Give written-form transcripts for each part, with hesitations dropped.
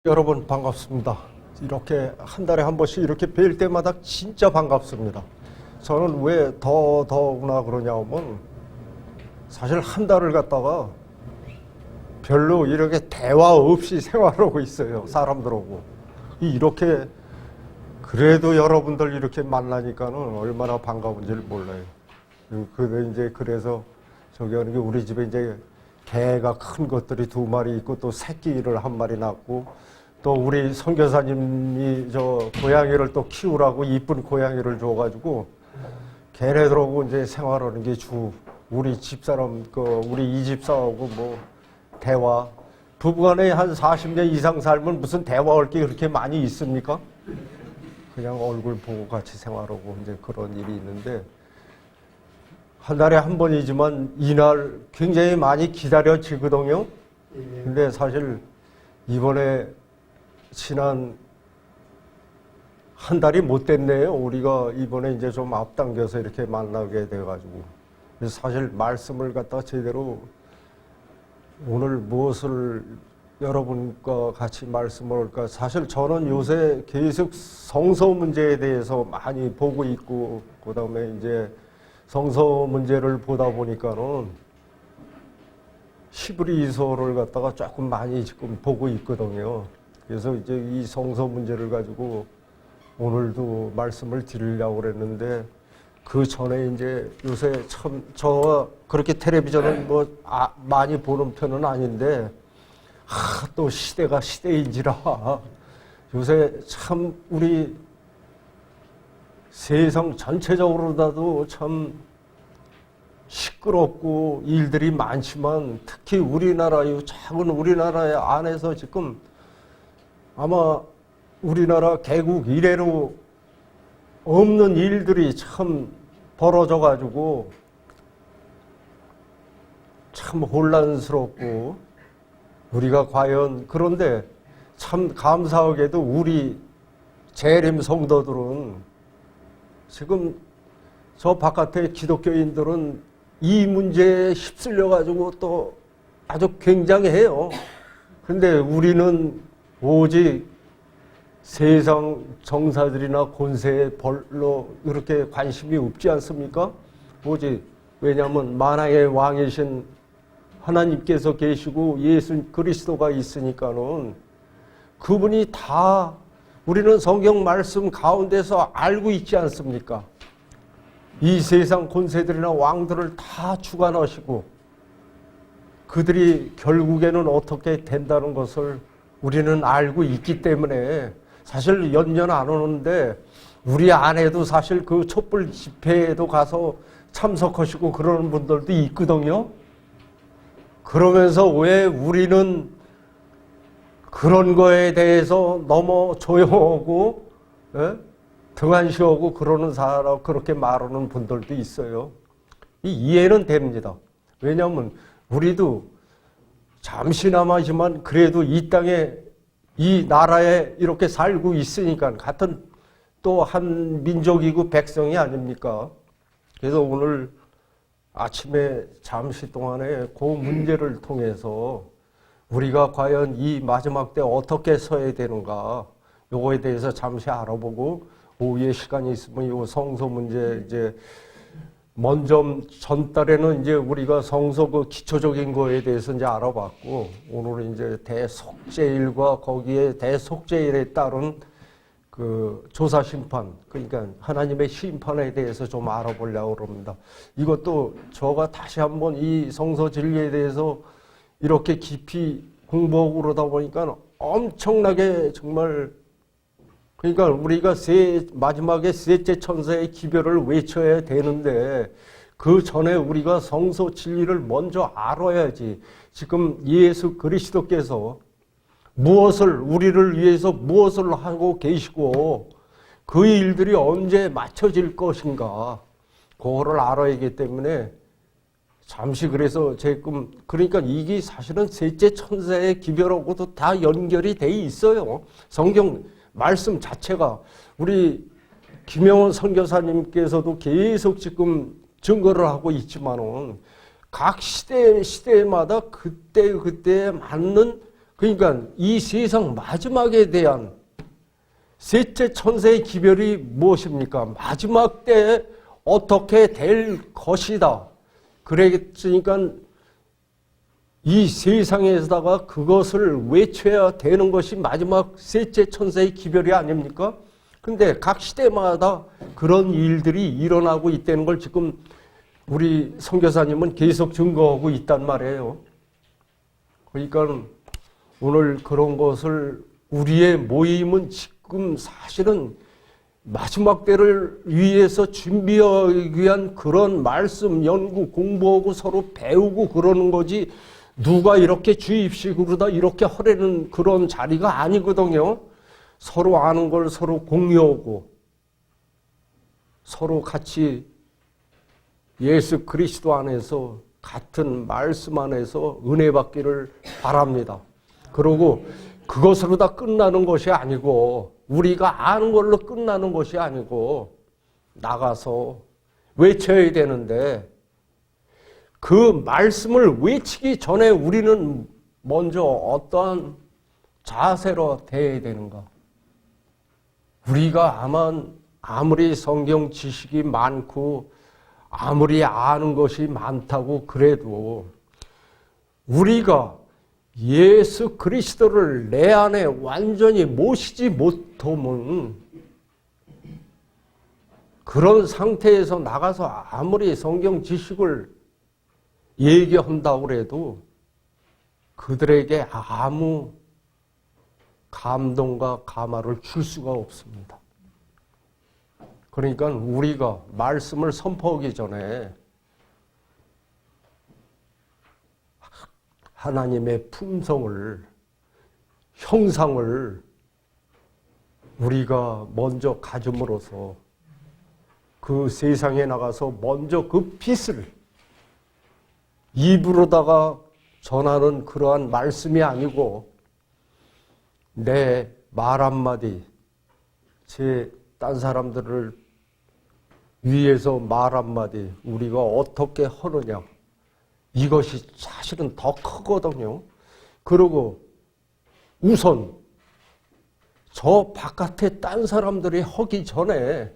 여러분 반갑습니다. 이렇게 한 달에 한 번씩 이렇게 뵐 때마다 진짜 반갑습니다. 저는 왜 더구나 그러냐면 사실 한 달을 갖다가 별로 이렇게 대화 없이 생활하고 있어요. 사람들하고. 이렇게 그래도 여러분들 이렇게 만나니까는 얼마나 반가운지를 몰라요. 그래서 저기 하는 게 우리 집에 이제 개가 큰 것들이 2마리 있고 또 새끼를 1마리 낳고 또 우리 선교사님이 저 고양이를 또 키우라고 이쁜 고양이를 줘가지고 걔네들하고 이제 생활하는 게 우리 집사람 우리 이 집사하고 뭐 대화 부부간에 한 40년 이상 살면 무슨 대화할 게 그렇게 많이 있습니까? 그냥 얼굴 보고 같이 생활하고 이제 그런 일이 있는데 한 달에 한 번이지만 이날 굉장히 많이 기다려지거든요. 근데 사실 이번에 지난 한 달이 못 됐네요. 우리가 이번에 이제 좀 앞당겨서 이렇게 만나게 돼가지고. 그래서 사실 말씀을 갖다 제대로 오늘 무엇을 여러분과 같이 말씀을 할까. 사실 저는 요새 계속 성서 문제에 대해서 많이 보고 있고, 그 다음에 이제 성서 문제를 보다 보니까는 히브리서를 갖다가 조금 많이 지금 보고 있거든요. 그래서 이제 이 성서 문제를 가지고 오늘도 말씀을 드리려고 그랬는데 그 전에 이제 요새 참 저 그렇게 텔레비전을 뭐 많이 보는 편은 아닌데 또 시대가 시대인지라 요새 참 우리 세상 전체적으로라도 참 시끄럽고 일들이 많지만 특히 우리나라의 작은 우리나라 안에서 지금 아마 우리나라 개국 이래로 없는 일들이 참 벌어져가지고 참 혼란스럽고 우리가 과연 그런데 참 감사하게도 우리 재림 성도들은 지금 저 바깥에 기독교인들은 이 문제에 휩쓸려가지고 또 아주 굉장해요. 근데 우리는 오직 세상 정사들이나 권세에 별로 이렇게 관심이 없지 않습니까? 오직 왜냐하면 만왕의 왕이신 하나님께서 계시고 예수 그리스도가 있으니까는 그분이 다 우리는 성경 말씀 가운데서 알고 있지 않습니까? 이 세상 권세들이나 왕들을 다 주관하시고 그들이 결국에는 어떻게 된다는 것을 우리는 알고 있기 때문에 사실 연년 안 오는데 우리 안에도 사실 그 촛불 집회에도 가서 참석하시고 그러는 분들도 있거든요. 그러면서 왜 우리는 그런 거에 대해서 너무 조용하고 등한시하고 그러는 사람 그렇게 말하는 분들도 있어요. 이해는 됩니다. 왜냐하면 우리도 잠시나마지만 그래도 이 땅에 이 나라에 이렇게 살고 있으니까 같은 또 한 민족이고 백성이 아닙니까? 그래서 오늘 아침에 잠시 동안에 그 문제를 통해서 우리가 과연 이 마지막 때 어떻게 서야 되는가 요거에 대해서 잠시 알아보고 오후에 시간이 있으면 요 성서 문제 이제 먼저 전달에는 이제 우리가 성서 그 기초적인 거에 대해서 이제 알아봤고 오늘은 이제 대속죄일과 거기에 대속죄일에 따른 그 조사 심판 그러니까 하나님의 심판에 대해서 좀 알아보려고 합니다. 이것도 저가 다시 한번 이 성서 진리에 대해서 이렇게 깊이 공부하고 그러다 보니까 엄청나게 정말 그러니까 우리가 마지막에 셋째 천사의 기별을 외쳐야 되는데 그 전에 우리가 성서 진리를 먼저 알아야지. 지금 예수 그리스도께서 우리를 위해서 무엇을 하고 계시고 그 일들이 언제 맞춰질 것인가 그거를 알아야 하기 때문에 잠시 그래서 그러니까 이게 사실은 셋째 천사의 기별하고도 다 연결이 돼 있어요. 성경 말씀 자체가 우리 김영원 선교사님께서도 계속 지금 증거를 하고 있지만은 각 시대마다 그때에 맞는 그러니까 이 세상 마지막에 대한 셋째 천사의 기별이 무엇입니까? 마지막 때 어떻게 될 것이다. 그랬으니까 이 세상에서다가 그것을 외쳐야 되는 것이 마지막 셋째 천사의 기별이 아닙니까? 근데 각 시대마다 그런 일들이 일어나고 있다는 걸 지금 우리 선교사님은 계속 증거하고 있단 말이에요. 그러니까 오늘 그런 것을 우리의 모임은 지금 사실은 마지막 때를 위해서 준비하기 위한 그런 말씀 연구 공부하고 서로 배우고 그러는 거지 누가 이렇게 주입식으로다 이렇게 하려는 그런 자리가 아니거든요. 서로 아는 걸 서로 공유하고 서로 같이 예수 그리스도 안에서 같은 말씀 안에서 은혜 받기를 바랍니다. 그리고 그것으로 다 끝나는 것이 아니고 우리가 아는 걸로 끝나는 것이 아니고 나가서 외쳐야 되는데 그 말씀을 외치기 전에 우리는 먼저 어떠한 자세로 대해야 되는가? 우리가 아무리 성경 지식이 많고 아무리 아는 것이 많다고 그래도 우리가 예수 그리스도를 내 안에 완전히 모시지 못하면 그런 상태에서 나가서 아무리 성경 지식을 얘기한다고 해도 그들에게 아무 감동과 감화를 줄 수가 없습니다. 그러니까 우리가 말씀을 선포하기 전에 하나님의 품성을, 형상을 우리가 먼저 가짐으로써 그 세상에 나가서 먼저 그 빛을 입으로다가 전하는 그러한 말씀이 아니고 내 말 한마디, 딴 사람들을 위해서 말 한마디 우리가 어떻게 하느냐 이것이 사실은 더 크거든요. 그리고 우선 저 바깥에 딴 사람들이 하기 전에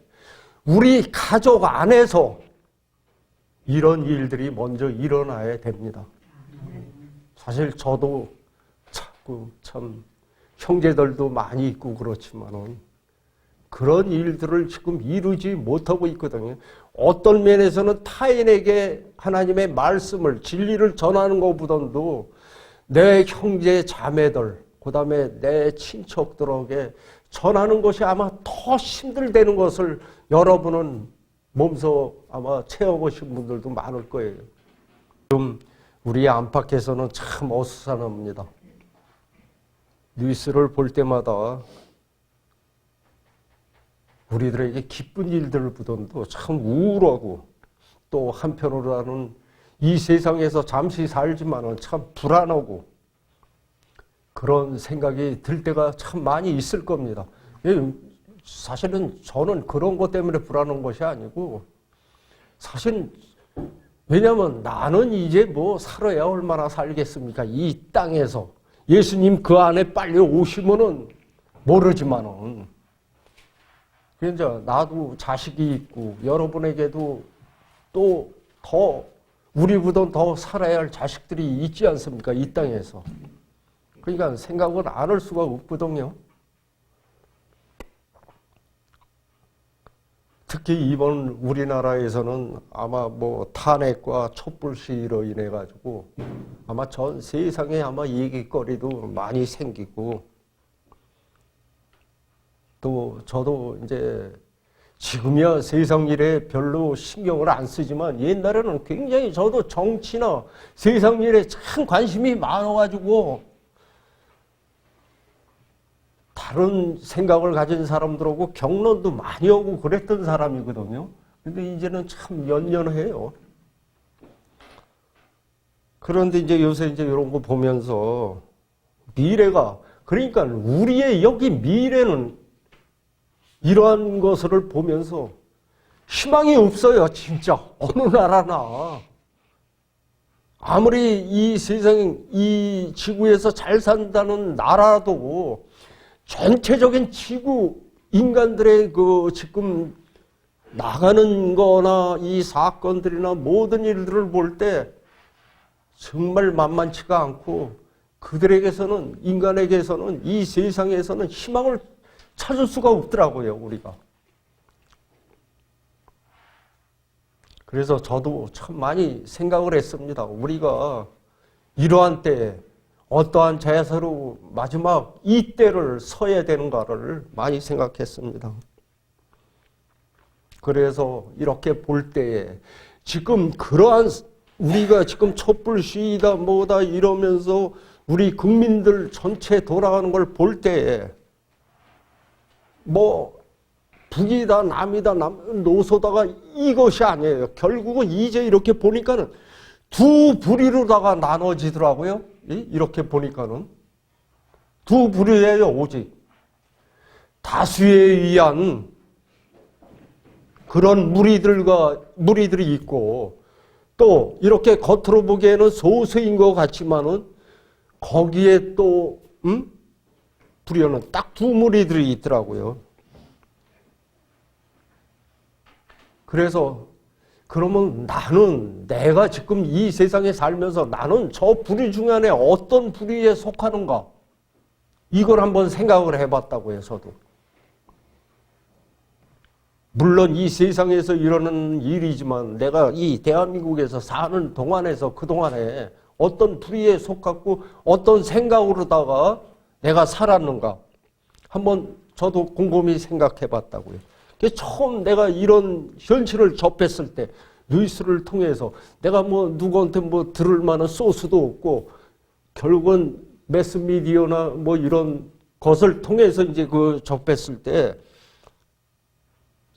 우리 가족 안에서 이런 일들이 먼저 일어나야 됩니다. 사실 저도 자꾸 참 형제들도 많이 있고 그렇지만은 그런 일들을 지금 이루지 못하고 있거든요. 어떤 면에서는 타인에게 하나님의 말씀을, 진리를 전하는 것보다도 내 형제 자매들, 그 다음에 내 친척들에게 전하는 것이 아마 더 힘들다는 것을 여러분은 몸소 아마 체험하신 분들도 많을 거예요. 지금 우리 안팎에서는 참 어수선합니다. 뉴스를 볼 때마다 우리들에게 기쁜 일들보다도 참 우울하고 또 한편으로는 이 세상에서 잠시 살지만은 참 불안하고 그런 생각이 들 때가 참 많이 있을 겁니다. 사실은 저는 그런 것 때문에 불안한 것이 아니고 사실 왜냐하면 나는 이제 뭐 살아야 얼마나 살겠습니까? 이 땅에서 예수님 그 안에 빨리 오시면은 모르지만은 이제 나도 자식이 있고 여러분에게도 또 더 우리보다 더 살아야 할 자식들이 있지 않습니까? 이 땅에서. 그러니까 생각을 안 할 수가 없거든요. 특히 이번 우리나라에서는 아마 뭐 탄핵과 촛불 시위로 인해 가지고 아마 전 세상에 아마 얘기거리도 많이 생기고 또 저도 이제 지금이야 세상 일에 별로 신경을 안 쓰지만 옛날에는 굉장히 저도 정치나 세상 일에 참 관심이 많아가지고 다른 생각을 가진 사람들하고 격론도 많이 하고 그랬던 사람이거든요. 근데 이제는 참 연연해요. 그런데 이제 요새 이제 이런 거 보면서 미래가, 그러니까 우리의 여기 미래는 이러한 것을 보면서 희망이 없어요. 진짜 어느 나라나 아무리 이 세상, 이 지구에서 잘 산다는 나라도 전체적인 지구 인간들의 그 지금 나가는 거나 이 사건들이나 모든 일들을 볼 때 정말 만만치가 않고 그들에게서는, 인간에게서는 이 세상에서는 희망을 찾을 수가 없더라고요, 우리가. 그래서 저도 참 많이 생각을 했습니다. 우리가 이러한 때에 어떠한 자야서로 마지막 이 때를 서야 되는가를 많이 생각했습니다. 그래서 이렇게 볼 때에 지금 그러한 우리가 지금 촛불 시위다 뭐다 이러면서 우리 국민들 전체 돌아가는 걸 볼 때에 뭐 북이다 남이다 노소다가 이것이 아니에요. 결국은 이제 이렇게 보니까는 두 부류로다가 나눠지더라고요. 이렇게 보니까는 두 부류예요. 오직 다수에 의한 그런 무리들이 있고 또 이렇게 겉으로 보기에는 소수인 것 같지만은 거기에 또 부류는 딱 두 무리들이 있더라고요. 그래서 그러면 나는 내가 지금 이 세상에 살면서 나는 저 부류 중 안에 어떤 부류에 속하는가? 이걸 한번 생각을 해봤다고요, 저도. 물론 이 세상에서 일어나는 일이지만 내가 이 대한민국에서 사는 동안에서 그동안에 어떤 부류에 속하고 어떤 생각으로다가 내가 살았는가? 한번 저도 곰곰이 생각해봤다고요. 처음 내가 이런 현실을 접했을 때 뉴스를 통해서 내가 뭐 누구한테 뭐 들을 만한 소스도 없고 결국은 매스미디어나 뭐 이런 것을 통해서 이제 그 접했을 때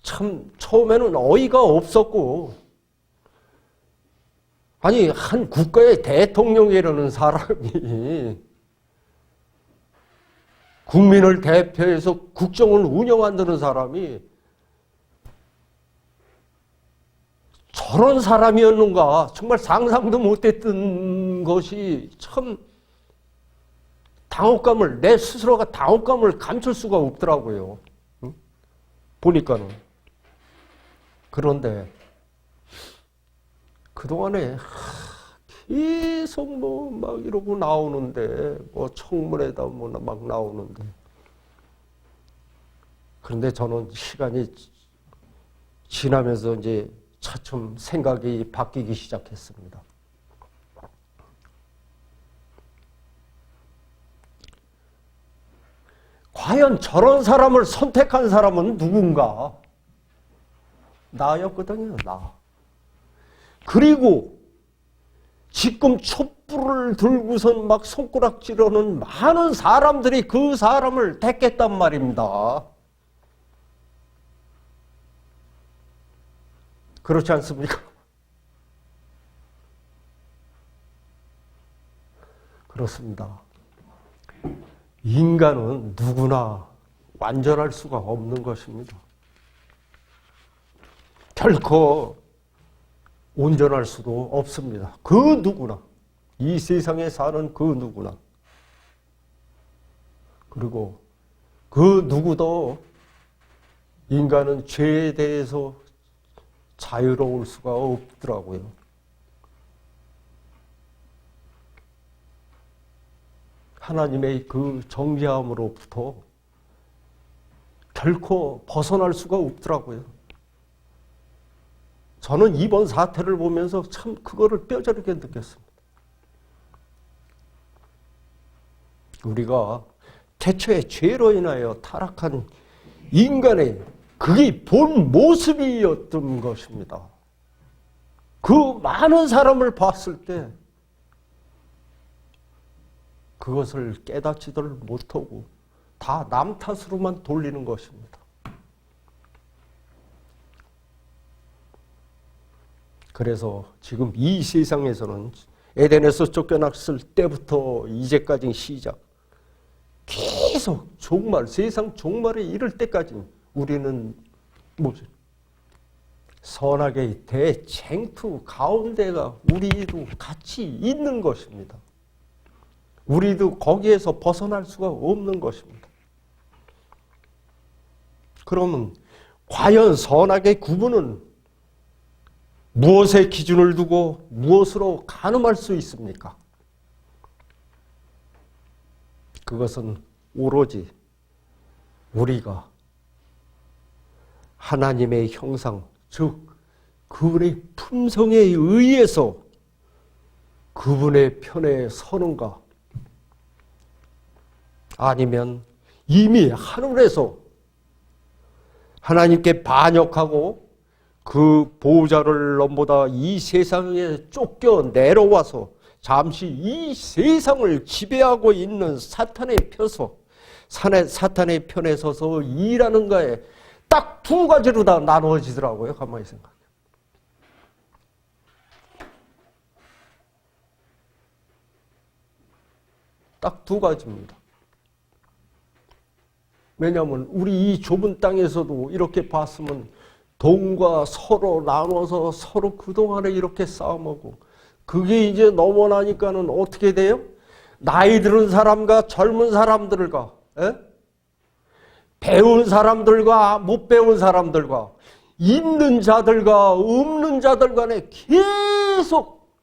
참 처음에는 어이가 없었고 아니 한 국가의 대통령이라는 사람이 국민을 대표해서 국정을 운영한다는 사람이 저런 사람이었는가 정말 상상도 못했던 것이 참 당혹감을 내 스스로가 당혹감을 감출 수가 없더라고요. 보니까는. 그런데 그동안에 계속 뭐 막 이러고 나오는데 뭐 청문회다 뭐 막 나오는데 그런데 저는 시간이 지나면서 이제 차츰 생각이 바뀌기 시작했습니다. 과연 저런 사람을 선택한 사람은 누군가? 나였거든요, 나. 그리고 지금 촛불을 들고선 막 손가락질하는 많은 사람들이 그 사람을 택했단 말입니다. 그렇지 않습니까? 그렇습니다. 인간은 누구나 완전할 수가 없는 것입니다. 결코 온전할 수도 없습니다. 그 누구나, 이 세상에 사는 그 누구나. 그리고 그 누구도 인간은 죄에 대해서 자유로울 수가 없더라고요. 하나님의 그 정죄함으로부터 결코 벗어날 수가 없더라고요. 저는 이번 사태를 보면서 참 그거를 뼈저리게 느꼈습니다. 우리가 태초에 죄로 인하여 타락한 인간의 그게 본 모습이었던 것입니다. 그 많은 사람을 봤을 때 그것을 깨닫지들 못하고 다 남 탓으로만 돌리는 것입니다. 그래서 지금 이 세상에서는 에덴에서 쫓겨났을 때부터 이제까지 시작 계속 종말, 세상 종말에 이를 때까지 우리는 선악의 대쟁투 가운데가 우리도 같이 있는 것입니다. 우리도 거기에서 벗어날 수가 없는 것입니다. 그러면 과연 선악의 구분은 무엇의 기준을 두고 무엇으로 가늠할 수 있습니까? 그것은 오로지 우리가 하나님의 형상, 즉 그분의 품성에 의해서 그분의 편에 서는가, 아니면 이미 하늘에서 하나님께 반역하고 그 보호자를 넘보다 이 세상에 쫓겨 내려와서 잠시 이 세상을 지배하고 있는 사탄의 편에 서서 일하는가에 딱 두 가지로 다 나누어지더라고요. 가만히 생각해. 딱 두 가지입니다. 왜냐하면 우리 이 좁은 땅에서도 이렇게 봤으면 돈과 서로 나눠서 서로 그동안에 이렇게 싸움하고, 그게 이제 넘어나니까는 어떻게 돼요? 나이 들은 사람과 젊은 사람들과, 배운 사람들과 못 배운 사람들과, 있는 자들과 없는 자들 간에 계속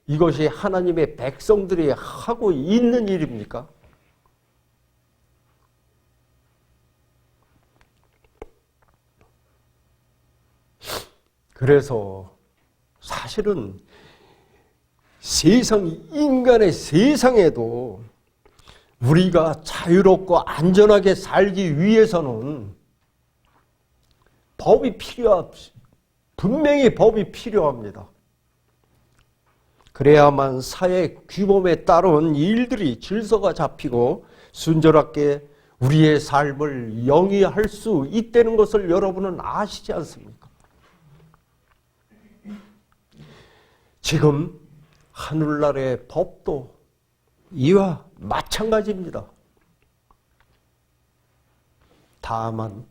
이것이 하나님의 백성들이 하고 있는 일입니까? 그래서 사실은 인간의 세상에도 우리가 자유롭고 안전하게 살기 위해서는 분명히 법이 필요합니다. 그래야만 사회 규범에 따른 일들이 질서가 잡히고 순조롭게 우리의 삶을 영위할 수 있다는 것을 여러분은 아시지 않습니까? 지금 하늘나라의 법도 이와 마찬가지입니다. 다만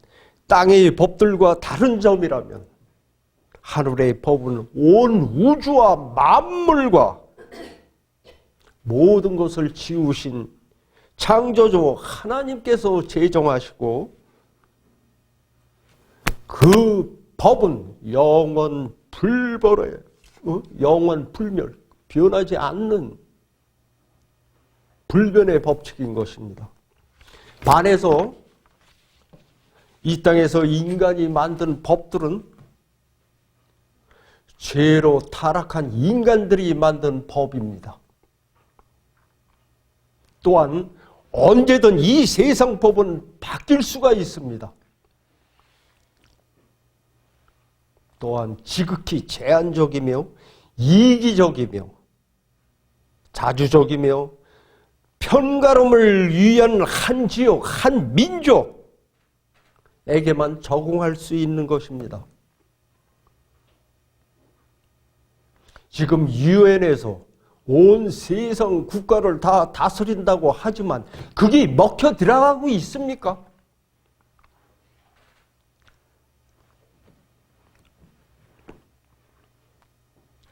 땅의 법들과 다른 점이라면 하늘의 법은 온 우주와 만물과 모든 것을 지으신 창조주 하나님께서 제정하시고, 그 법은 영원 불멸, 변하지 않는 불변의 법칙인 것입니다. 반해서 이 땅에서 인간이 만든 법들은 죄로 타락한 인간들이 만든 법입니다. 또한 언제든 이 세상 법은 바뀔 수가 있습니다. 또한 지극히 제한적이며 이기적이며 자주적이며 편가름을 위한 한 지역, 한 민족에게만 적용할 수 있는 것입니다. 지금 유엔에서 온 세상 국가를 다 다스린다고 하지만 그게 먹혀 들어가고 있습니까?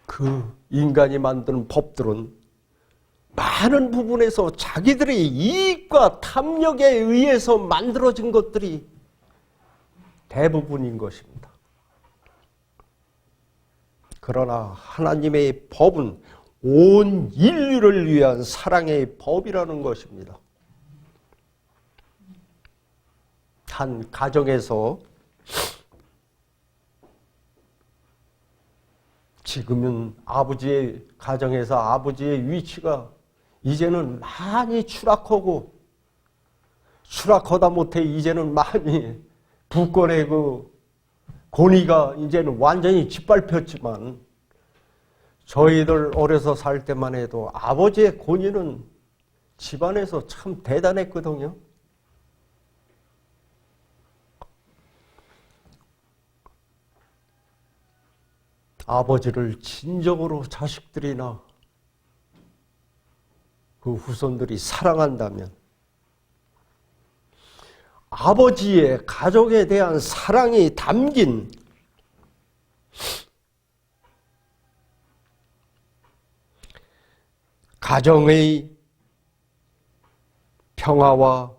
그 인간이 만드는 법들은 많은 부분에서 자기들의 이익과 탐욕에 의해서 만들어진 것들이 대부분인 것입니다. 그러나 하나님의 법은 온 인류를 위한 사랑의 법이라는 것입니다. 한 가정에서 지금은 아버지의 가정에서 아버지의 위치가 이제는 많이 추락하고, 추락하다 못해 이제는 많이 부권의 그 권위가 이제는 완전히 짓밟혔지만, 저희들 어려서 살 때만 해도 아버지의 권위는 집안에서 참 대단했거든요. 아버지를 진정으로 자식들이나 그 후손들이 사랑한다면 아버지의 가족에 대한 사랑이 담긴 가정의 평화와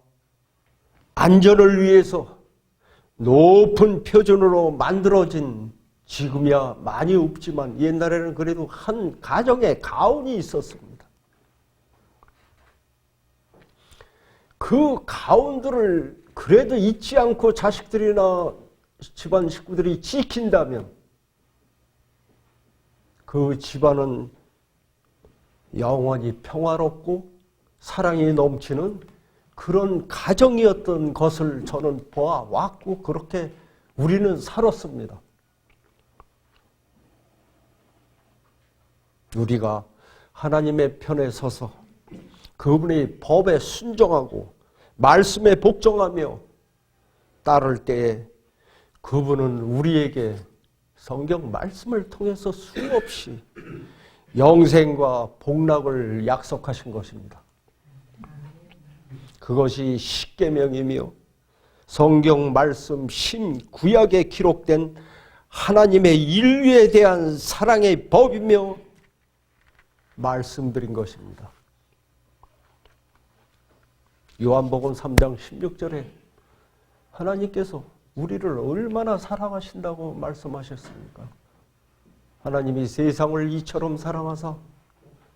안전을 위해서 높은 표준으로 만들어진, 지금이야 많이 없지만 옛날에는 그래도 한 가정에 가훈이 있었습니다. 그 가훈들을 그래도 잊지 않고 자식들이나 집안 식구들이 지킨다면 그 집안은 영원히 평화롭고 사랑이 넘치는 그런 가정이었던 것을 저는 보아왔고 그렇게 우리는 살았습니다. 우리가 하나님의 편에 서서 그분의 법에 순종하고 말씀에 복종하며 따를 때에 그분은 우리에게 성경 말씀을 통해서 수없이 영생과 복락을 약속하신 것입니다. 그것이 십계명이며 성경 말씀 신구약에 기록된 하나님의 인류에 대한 사랑의 법이며 말씀드린 것입니다. 요한복음 3장 16절에 하나님께서 우리를 얼마나 사랑하신다고 말씀하셨습니까? 하나님이 세상을 이처럼 사랑하사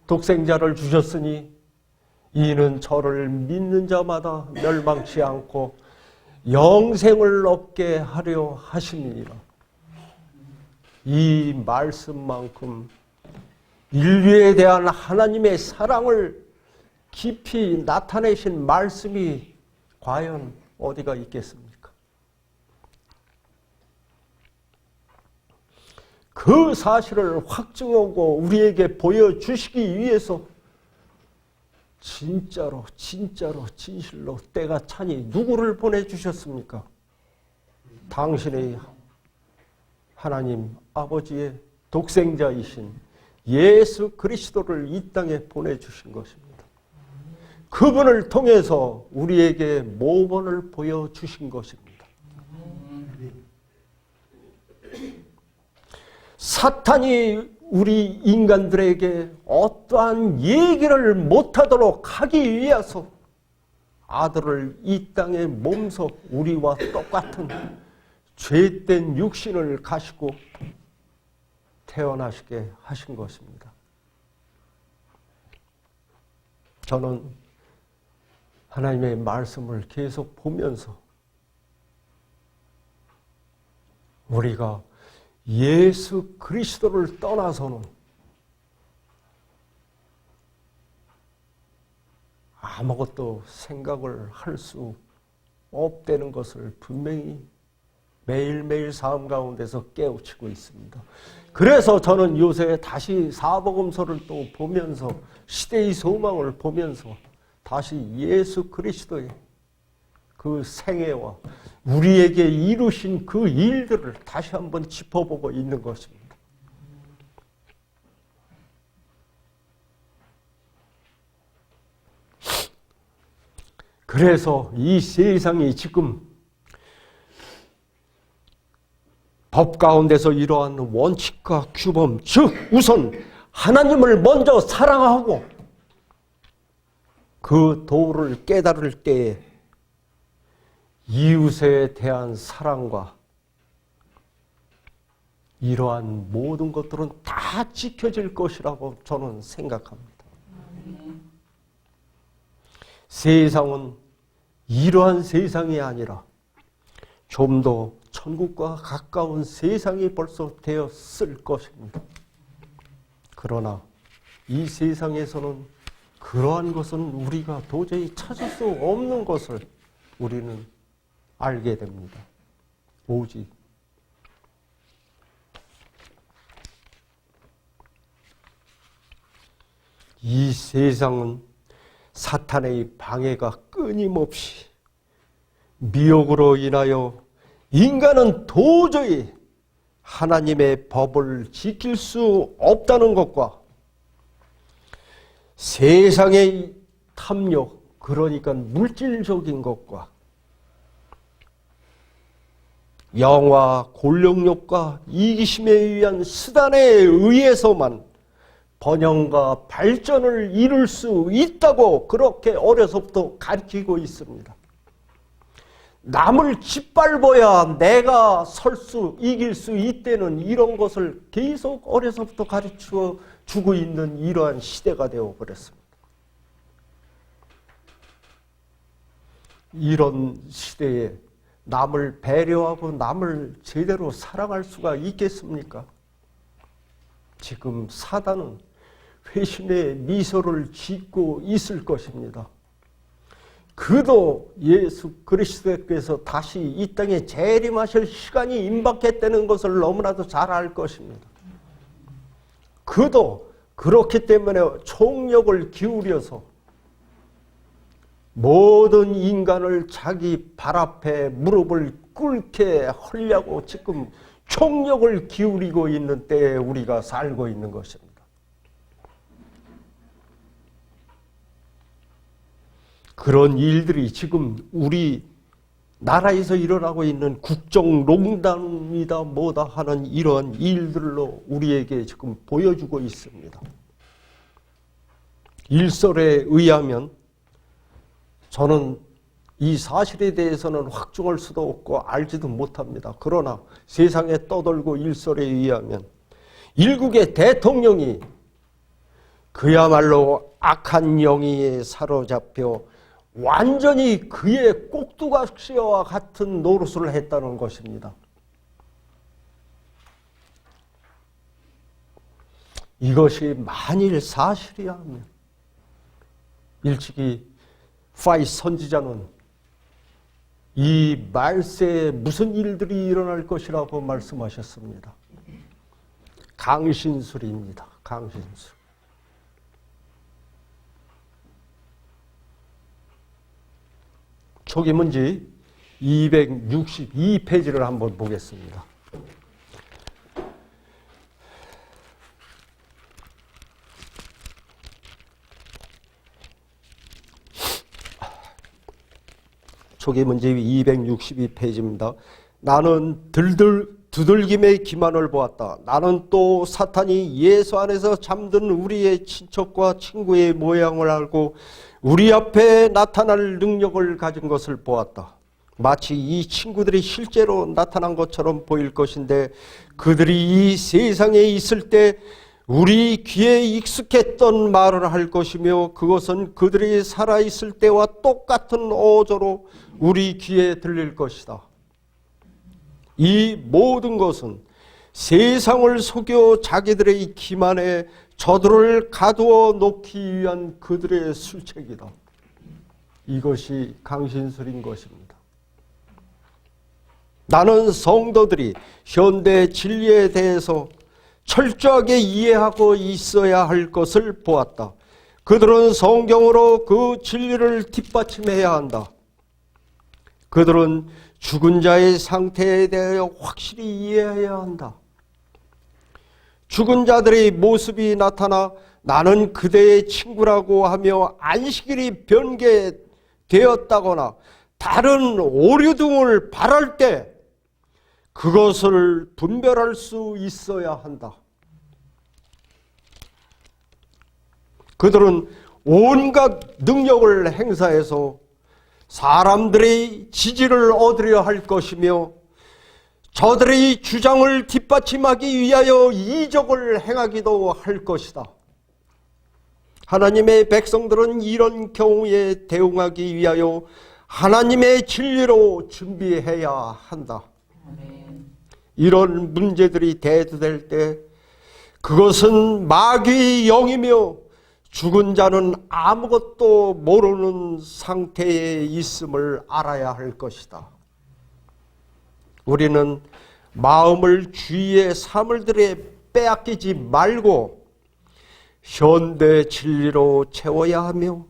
독생자를 주셨으니 이는 저를 믿는 자마다 멸망치 않고 영생을 얻게 하려 하심이니라. 이 말씀만큼 인류에 대한 하나님의 사랑을 깊이 나타내신 말씀이 과연 어디가 있겠습니까? 그 사실을 확증하고 우리에게 보여주시기 위해서 진짜로 진실로 때가 차니 누구를 보내주셨습니까? 당신의 하나님 아버지의 독생자이신 예수 그리스도를 이 땅에 보내주신 것입니다. 그분을 통해서 우리에게 모범을 보여주신 것입니다. 사탄이 우리 인간들에게 어떠한 얘기를 못하도록 하기 위해서 아들을 이 땅에 몸소 우리와 똑같은 죄된 육신을 가지고 태어나시게 하신 것입니다. 저는 하나님의 말씀을 계속 보면서 우리가 예수 그리스도를 떠나서는 아무것도 생각을 할 수 없다는 것을 분명히 매일매일 삶 가운데서 깨우치고 있습니다. 그래서 저는 요새 다시 사복음서를 또 보면서 시대의 소망을 보면서 다시 예수 그리스도의 그 생애와 우리에게 이루신 그 일들을 다시 한번 짚어보고 있는 것입니다. 그래서 이 세상이 지금 법 가운데서 이러한 원칙과 규범, 즉 우선 하나님을 먼저 사랑하고 그 도를 깨달을 때에 이웃에 대한 사랑과 이러한 모든 것들은 다 지켜질 것이라고 저는 생각합니다. 세상은 이러한 세상이 아니라 좀 더 천국과 가까운 세상이 벌써 되었을 것입니다. 그러나 이 세상에서는 그러한 것은 우리가 도저히 찾을 수 없는 것을 우리는 알게 됩니다. 오직 이 세상은 사탄의 방해가 끊임없이 미혹으로 인하여 인간은 도저히 하나님의 법을 지킬 수 없다는 것과 세상의 탐욕, 그러니까 물질적인 것과 영화, 권력욕과 이기심에 의한 수단에 의해서만 번영과 발전을 이룰 수 있다고 그렇게 어려서부터 가르치고 있습니다. 남을 짓밟아야 내가 이길 수 있다는 이런 것을 계속 어려서부터 가르쳐 주고 있는 이러한 시대가 되어버렸습니다. 이런 시대에 남을 배려하고 남을 제대로 사랑할 수가 있겠습니까? 지금 사단은 회심의 미소를 짓고 있을 것입니다. 그도 예수 그리스도께서 다시 이 땅에 재림하실 시간이 임박했다는 것을 너무나도 잘 알 것입니다. 그도 그렇기 때문에 총력을 기울여서 모든 인간을 자기 발 앞에 무릎을 꿇게 하려고 지금 총력을 기울이고 있는 때에 우리가 살고 있는 것입니다. 그런 일들이 지금 우리 나라에서 일어나고 있는 국정농단이다 뭐다 하는 이런 일들로 우리에게 지금 보여주고 있습니다. 일설에 의하면 저는 이 사실에 대해서는 확증할 수도 없고 알지도 못합니다. 그러나 세상에 떠돌고 일설에 의하면 일국의 대통령이 그야말로 악한 영에 사로잡혀 완전히 그의 꼭두각시와 같은 노릇을 했다는 것입니다. 이것이 만일 사실이라면 일찍이 파이스 선지자는 이 말세에 무슨 일들이 일어날 것이라고 말씀하셨습니다. 강신술입니다. 강신술. 초기 문제 262페이지를 한번 보겠습니다. 초기 문제 262페이지입니다. 나는 두들김의 기만을 보았다. 나는 또 사탄이 예수 안에서 잠든 우리의 친척과 친구의 모양을 알고 우리 앞에 나타날 능력을 가진 것을 보았다. 마치 이 친구들이 실제로 나타난 것처럼 보일 것인데 그들이 이 세상에 있을 때 우리 귀에 익숙했던 말을 할 것이며 그것은 그들이 살아있을 때와 똑같은 어조로 우리 귀에 들릴 것이다. 이 모든 것은 세상을 속여 자기들의 기만에 저들을 가두어 놓기 위한 그들의 술책이다. 이것이 강신술인 것입니다. 나는 성도들이 현대 진리에 대해서 철저하게 이해하고 있어야 할 것을 보았다. 그들은 성경으로 그 진리를 뒷받침해야 한다. 그들은 죽은 자의 상태에 대하여 확실히 이해해야 한다. 죽은 자들의 모습이 나타나 나는 그대의 친구라고 하며 안식일이 변개되었다거나 다른 오류 등을 바랄 때 그것을 분별할 수 있어야 한다. 그들은 온갖 능력을 행사해서 사람들의 지지를 얻으려 할 것이며 저들의 주장을 뒷받침하기 위하여 이적을 행하기도 할 것이다. 하나님의 백성들은 이런 경우에 대응하기 위하여 하나님의 진리로 준비해야 한다. 이런 문제들이 대두될 때 그것은 마귀의 영이며 죽은 자는 아무것도 모르는 상태에 있음을 알아야 할 것이다. 우리는 마음을 주위의 사물들에 빼앗기지 말고 현대 진리로 채워야 하며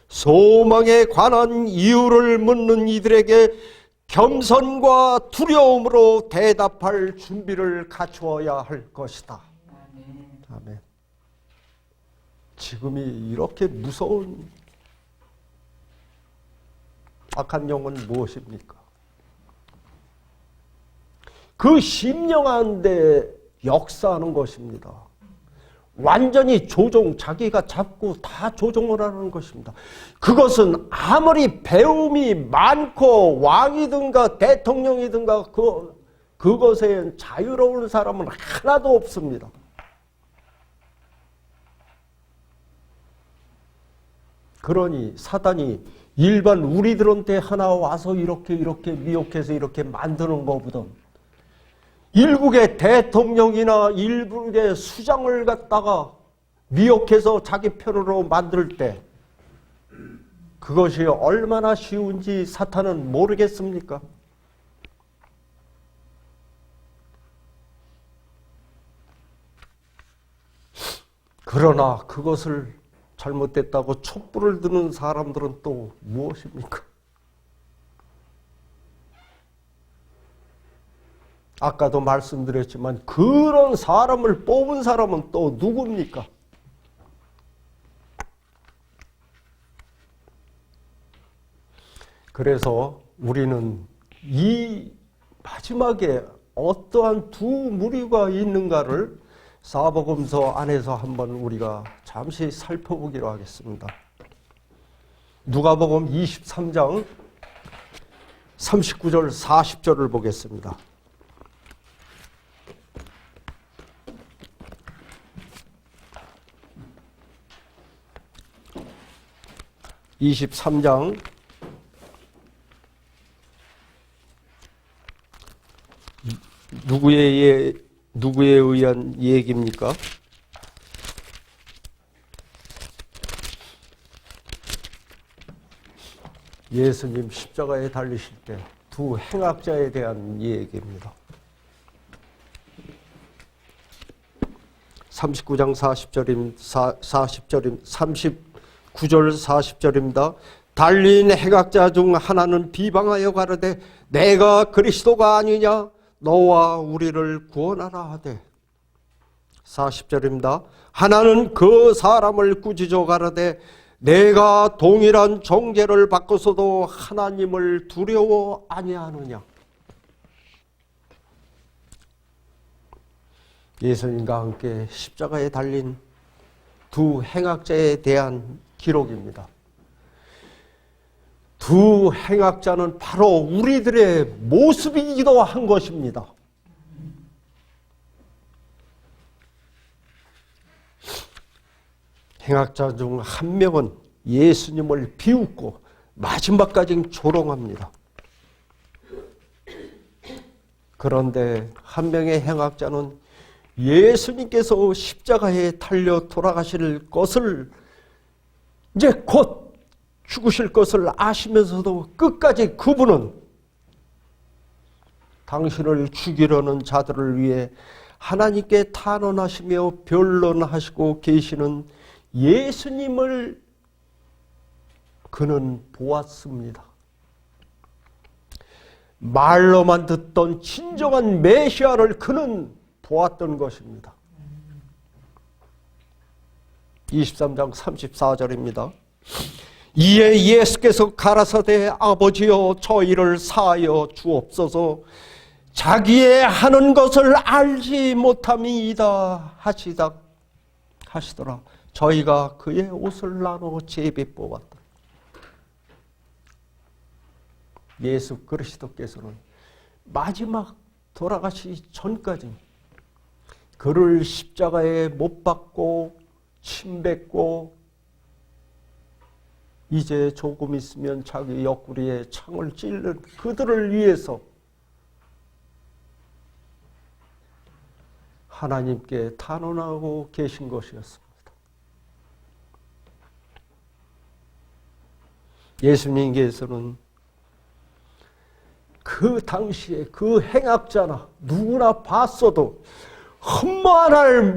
소망에 관한 이유를 묻는 이들에게 겸손과 두려움으로 대답할 준비를 갖추어야 할 것이다. 아멘. 지금이 이렇게 무서운 악한 영은 무엇입니까? 그 심령한데 역사하는 것입니다. 완전히 자기가 잡고 다 조종을 하는 것입니다. 그것은 아무리 배움이 많고 왕이든가 대통령이든가 그것에 자유로운 사람은 하나도 없습니다. 그러니 사단이 일반 우리들한테 하나 와서 이렇게 미혹해서 이렇게 만드는 것보다 일국의 대통령이나 일국의 수장을 갖다가 미혹해서 자기 편으로 만들 때 그것이 얼마나 쉬운지 사탄은 모르겠습니까? 그러나 그것을 잘못됐다고 촛불을 드는 사람들은 또 무엇입니까? 아까도 말씀드렸지만 그런 사람을 뽑은 사람은 또 누굽니까? 그래서 우리는 이 마지막에 어떠한 두 무리가 있는가를 사복음서 안에서 한번 우리가 잠시 살펴보기로 하겠습니다. 누가복음 23장 39절 40절을 보겠습니다. 23장 누구에 의한 얘기입니까? 예수님 십자가에 달리실 때 두 행악자에 대한 얘기입니다. 39장 39절 40절입니다. 달린 행악자 중 하나는 비방하여 가로되 내가 그리스도가 아니냐 너와 우리를 구원하라 하되 40절입니다. 하나는 그 사람을 꾸짖어 가로되 내가 동일한 정죄를 받고서도 하나님을 두려워 아니하느냐. 예수님과 함께 십자가에 달린 두 행악자에 대한 기록입니다. 두 행악자는 바로 우리들의 모습이기도 한 것입니다. 행악자 중 한 명은 예수님을 비웃고 마지막까지 조롱합니다. 그런데 한 명의 행악자는 예수님께서 십자가에 달려 돌아가실 것을 이제 곧 죽으실 것을 아시면서도 끝까지 그분은 당신을 죽이려는 자들을 위해 하나님께 탄원하시며 변론하시고 계시는 예수님을 그는 보았습니다. 말로만 듣던 진정한 메시아를 그는 보았던 것입니다. 23장 34절입니다. 이에 예수께서 가라사대 아버지여 저희를 사하여 주옵소서 자기의 하는 것을 알지 못함이이다 하시더라. 저희가 그의 옷을 나누어 제비 뽑았다. 예수 그리스도께서는 마지막 돌아가시기 전까지 그를 십자가에 못 박고 침뱉고 이제 조금 있으면 자기 옆구리에 창을 찔른 그들을 위해서 하나님께 탄원하고 계신 것이었습니다. 예수님께서는 그 당시에 그 행악자나 누구나 봤어도 흠모할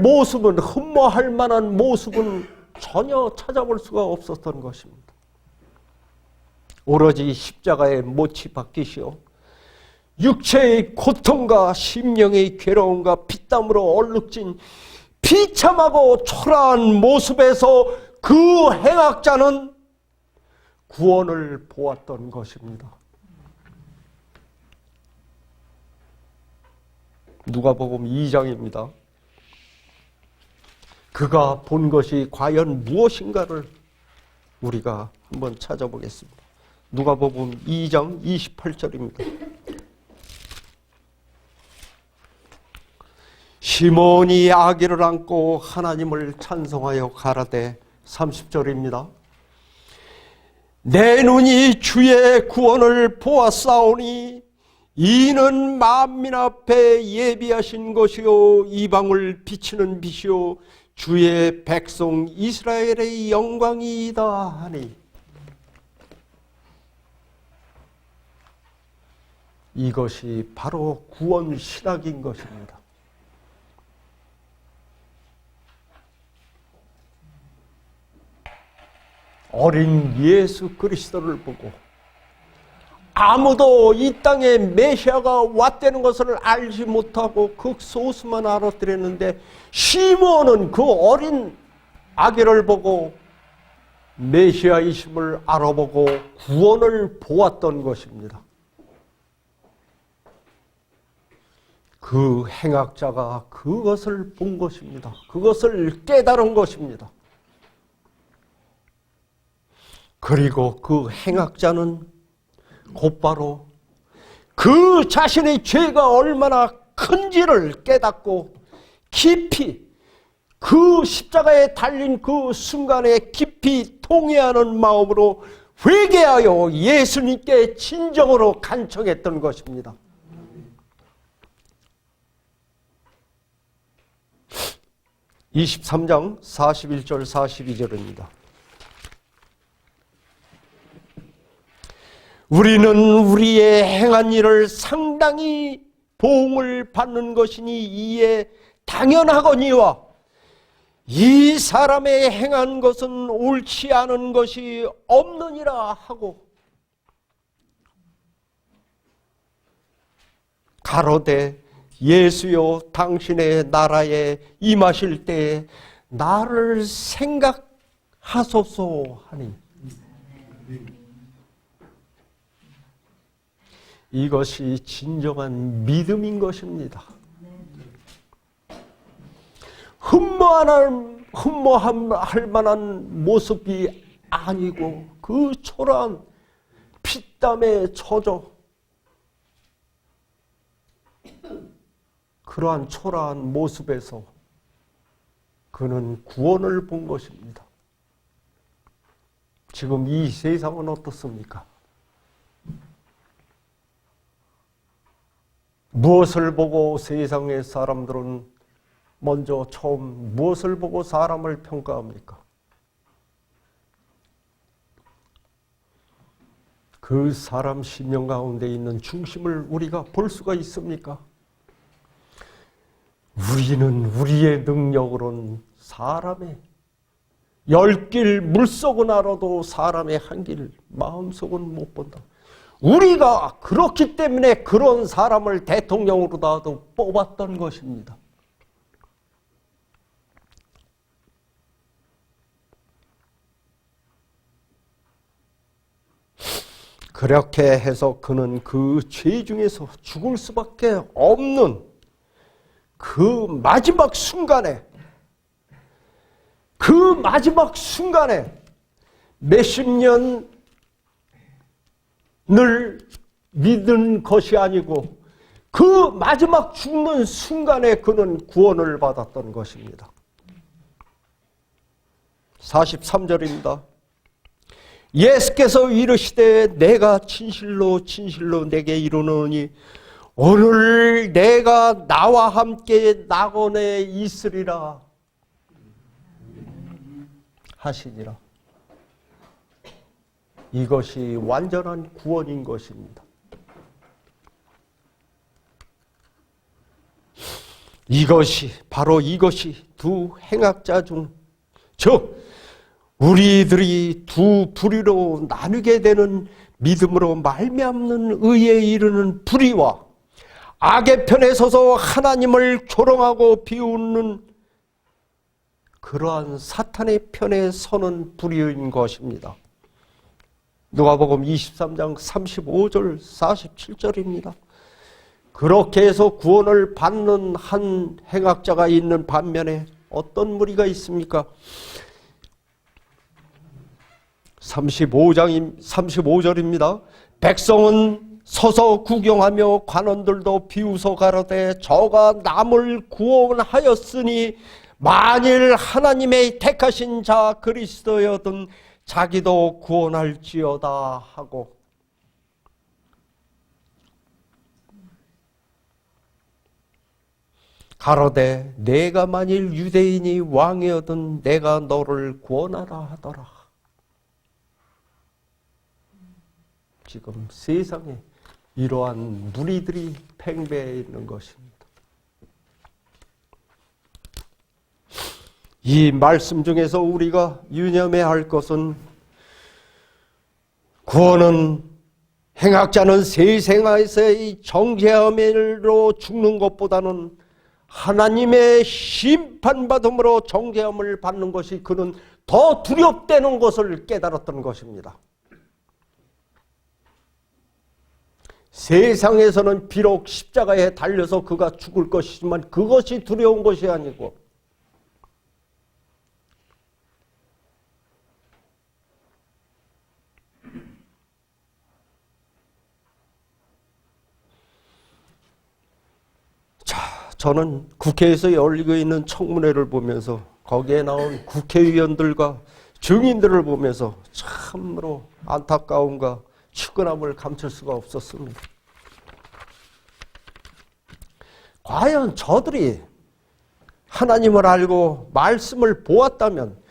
만한 모습은 전혀 찾아볼 수가 없었던 것입니다. 오로지 십자가에 못이 박히시오 육체의 고통과 심령의 괴로움과 피땀으로 얼룩진 비참하고 초라한 모습에서 그 행악자는 구원을 보았던 것입니다. 누가복음 2장입니다. 그가 본 것이 과연 무엇인가를 우리가 한번 찾아보겠습니다. 누가복음 2장 28절입니다. 시몬이 아기를 안고 하나님을 찬송하여 가라되 30절입니다. 내 눈이 주의 구원을 보았사오니 이는 만민 앞에 예비하신 것이요 이방을 비치는 빛이요 주의 백성 이스라엘의 영광이다 하니, 이것이 바로 구원 신학인 것입니다. 어린 예수 그리스도를 보고 아무도 이 땅에 메시아가 왔다는 것을 알지 못하고 극소수만 알아들었는데, 시몬은 그 어린 아기를 보고 메시아이심을 알아보고 구원을 보았던 것입니다. 그 행악자가 그것을 본 것입니다. 그것을 깨달은 것입니다. 그리고 그 행악자는 곧바로 그 자신의 죄가 얼마나 큰지를 깨닫고 깊이 그 십자가에 달린 그 순간에 깊이 통회하는 마음으로 회개하여 예수님께 진정으로 간청했던 것입니다. (23장) 41절 42절입니다. 우리는 우리의 행한 일을 상당히 보응을 받는 것이니 이에 당연하거니와 이 사람의 행한 것은 옳지 않은 것이 없느니라 하고, 가로되 예수여 당신의 나라에 임하실 때에 나를 생각하소서 하니, 이것이 진정한 믿음인 것입니다. 흠모할 만한 모습이 아니고 그 초라한 피땀에 젖어 그러한 초라한 모습에서 그는 구원을 본 것입니다. 지금 이 세상은 어떻습니까? 무엇을 보고 세상의 사람들은 먼저 처음 무엇을 보고 사람을 평가합니까? 그 사람 심령 가운데 있는 중심을 우리가 볼 수가 있습니까? 우리는 우리의 능력으로는 사람의 10길 물속은 알아도 사람의 한 길 마음속은 못 본다. 우리가 그렇기 때문에 그런 사람을 대통령으로라도 뽑았던 것입니다. 그렇게 해서 그는 그 죄 중에서 죽을 수밖에 없는 그 마지막 순간에 몇십 년을 믿은 것이 아니고 그 마지막 죽는 순간에 그는 구원을 받았던 것입니다. 43절입니다. 예수께서 이르시되 내가 진실로 진실로 내게 이르노니 오늘 내가 나와 함께 낙원에 있으리라 하시니라. 이것이 완전한 구원인 것입니다. 바로 이것이 두 행악자 중, 즉 우리들이 두 부류로 나누게 되는 믿음으로 말미암는 의에 이르는 부류와 악의 편에 서서 하나님을 조롱하고 비웃는 그러한 사탄의 편에 서는 부류인 것입니다. 누가복음 23장 35절 47절입니다. 그렇게 해서 구원을 받는 한 행악자가 있는 반면에 어떤 무리가 있습니까? 35절입니다. 백성은 서서 구경하며 관원들도 비웃어 가로되 저가 남을 구원하였으니 만일 하나님의 택하신 자 그리스도여든 자기도 구원할지어다 하고, 가로되 내가 만일 유대인이 왕이어든 내가 너를 구원하라 하더라. 지금 세상에 이러한 무리들이 팽배해 있는 것입니다. 이 말씀 중에서 우리가 유념해야 할 것은, 구원은 행악자는 세상에서의 정죄함으로 죽는 것보다는 하나님의 심판받음으로 정죄함을 받는 것이 그는 더 두렵다는 것을 깨달았던 것입니다. 세상에서는 비록 십자가에 달려서 그가 죽을 것이지만 그것이 두려운 것이 아니고, 저는 국회에서 열리고 있는 청문회를 보면서 거기에 나온 국회의원들과 증인들을 보면서 참으로 안타까움과 측은함을 감출 수가 없었습니다. 과연 저들이 하나님을 알고 말씀을 보았다면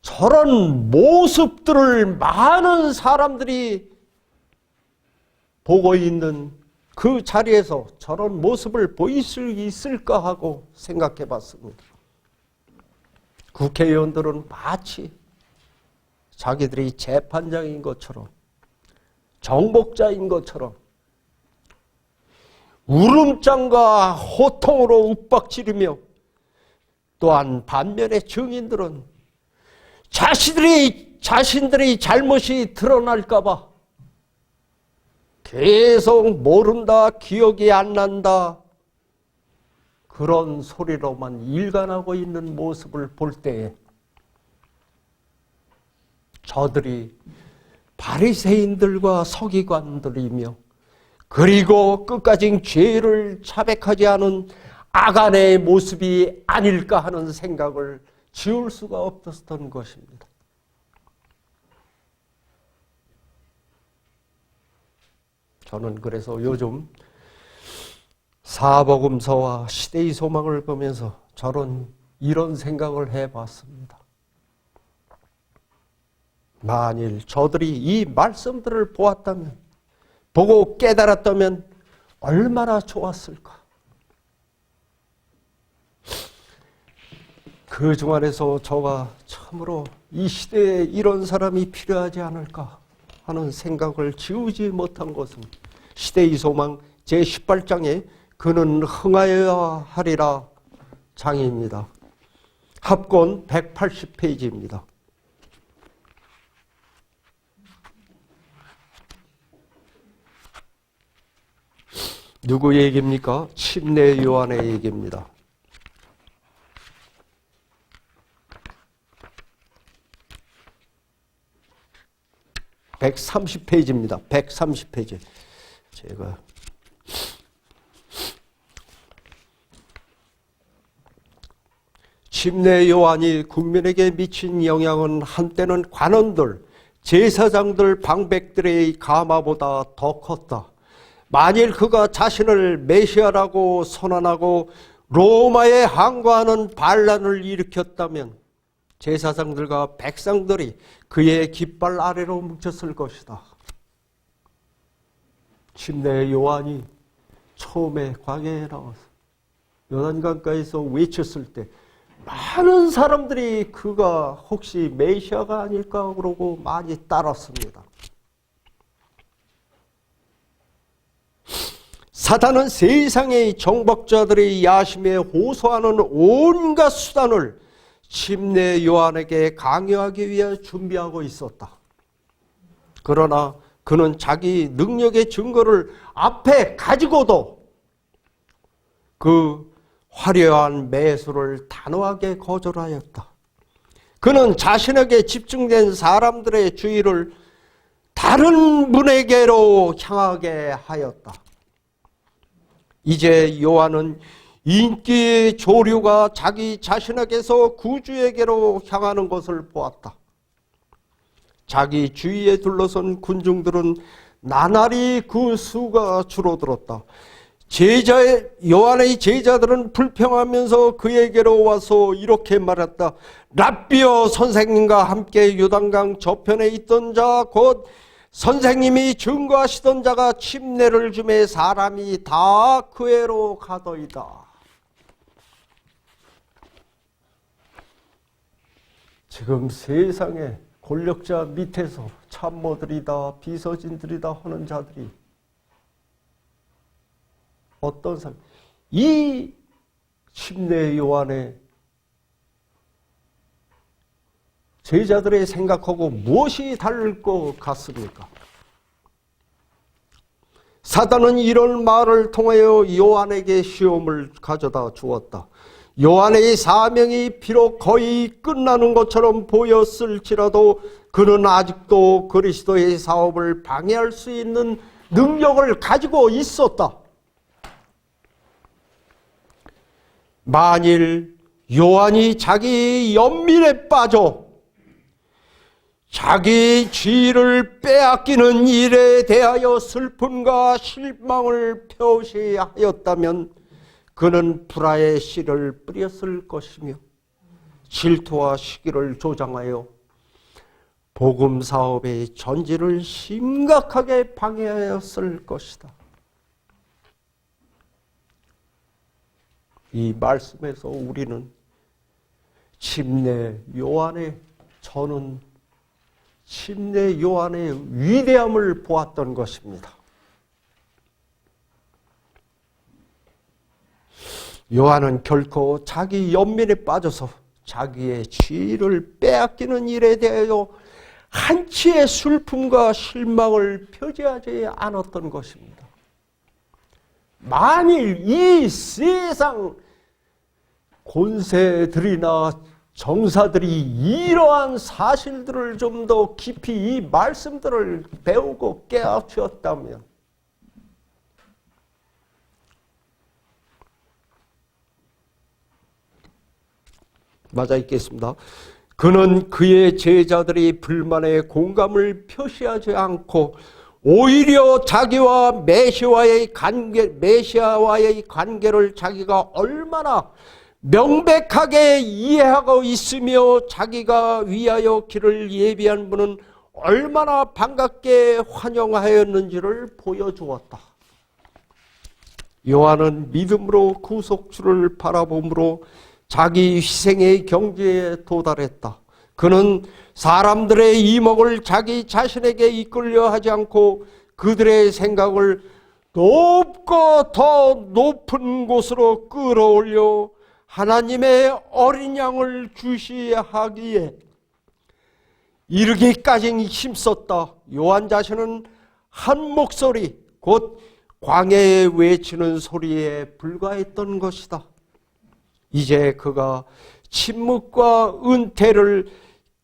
저런 모습들을 많은 사람들이 보고 있는 그 자리에서 저런 모습을 보일 수 있을까 하고 생각해 봤습니다. 국회의원들은 마치 자기들이 재판장인 것처럼, 정복자인 것처럼 울음장과 호통으로 윽박지르며, 또한 반면에 증인들은 자신들의 잘못이 드러날까 봐 계속 모른다, 기억이 안 난다, 그런 소리로만 일관하고 있는 모습을 볼 때에 저들이 바리새인들과 서기관들이며, 그리고 끝까지 죄를 자백하지 않은 아간의 모습이 아닐까 하는 생각을 지울 수가 없었던 것입니다. 저는 그래서 요즘 사복음서와 시대의 소망을 보면서 이런 생각을 해봤습니다. 만일 저들이 이 말씀들을 보았다면, 보고 깨달았다면 얼마나 좋았을까. 그 중 안에서 저가 참으로 이 시대에 이런 사람이 필요하지 않을까 하는 생각을 지우지 못한 것은 시대의 소망 제18장에 그는 흥하여야 하리라 장입니다. 합권 180페이지입니다. 누구 얘기입니까? 침례 요한의 얘기입니다. 130페이지입니다. 130페이지. 제가 침례 요한이 국민에게 미친 영향은 한때는 관원들, 제사장들, 방백들의 가마보다 더 컸다. 만일 그가 자신을 메시아라고 선언하고 로마에 항거하는 반란을 일으켰다면 제사장들과 백성들이 그의 깃발 아래로 뭉쳤을 것이다. 침례 요한이 처음에 광야에 나와서 요단강가에서 외쳤을 때 많은 사람들이 그가 혹시 메시아가 아닐까 그러고 많이 따랐습니다. 사탄은 세상의 정복자들의 야심에 호소하는 온갖 수단을 침례 요한에게 강요하기 위해 준비하고 있었다. 그러나 그는 자기 능력의 증거를 앞에 가지고도 그 화려한 매수를 단호하게 거절하였다. 그는 자신에게 집중된 사람들의 주의를 다른 분에게로 향하게 하였다. 이제 요한은 인기의 조류가 자기 자신에게서 구주에게로 향하는 것을 보았다. 자기 주위에 둘러선 군중들은 나날이 그 수가 줄어들었다. 요한의 제자들은 불평하면서 그에게로 와서 이렇게 말했다. 랍비여, 선생님과 함께 요단강 저편에 있던 자, 곧 선생님이 증거하시던 자가 침례를 주매 사람이 다 그애로 가더이다. 지금 세상에 권력자 밑에서 참모들이다, 비서진들이다 하는 자들이 어떤 사람, 이 침례 요한의 제자들의 생각하고 무엇이 다를 것 같습니까? 사단은 이런 말을 통하여 요한에게 시험을 가져다 주었다. 요한의 사명이 비록 거의 끝나는 것처럼 보였을지라도 그는 아직도 그리스도의 사업을 방해할 수 있는 능력을 가지고 있었다. 만일 요한이 자기 연민에 빠져 자기 지위를 빼앗기는 일에 대하여 슬픔과 실망을 표시하였다면 그는 불화의 씨를 뿌렸을 것이며 질투와 시기를 조장하여 복음 사업의 전진을 심각하게 방해하였을 것이다. 이 말씀에서 우리는 저는 침례 요한의 위대함을 보았던 것입니다. 요한은 결코 자기 연민에 빠져서 자기의 지위를 빼앗기는 일에 대하여 한치의 슬픔과 실망을 표시하지 않았던 것입니다. 만일 이 세상 권세들이나 정사들이 이러한 사실들을 좀 더 깊이 이 말씀들을 배우고 깨우쳤다면 맞아 있겠습니다. 그는 그의 제자들이 불만에 공감을 표시하지 않고 오히려 자기와 메시아와의 관계를 자기가 얼마나 명백하게 이해하고 있으며 자기가 위하여 길을 예비한 분은 얼마나 반갑게 환영하였는지를 보여주었다. 요한은 믿음으로 구속주를 바라봄으로 자기 희생의 경지에 도달했다. 그는 사람들의 이목을 자기 자신에게 이끌려 하지 않고 그들의 생각을 높고 더 높은 곳으로 끌어올려 하나님의 어린 양을 주시하기에 이르기까지 힘썼다. 요한 자신은 한 목소리, 곧 광야에 외치는 소리에 불과했던 것이다. 이제 그가 침묵과 은퇴를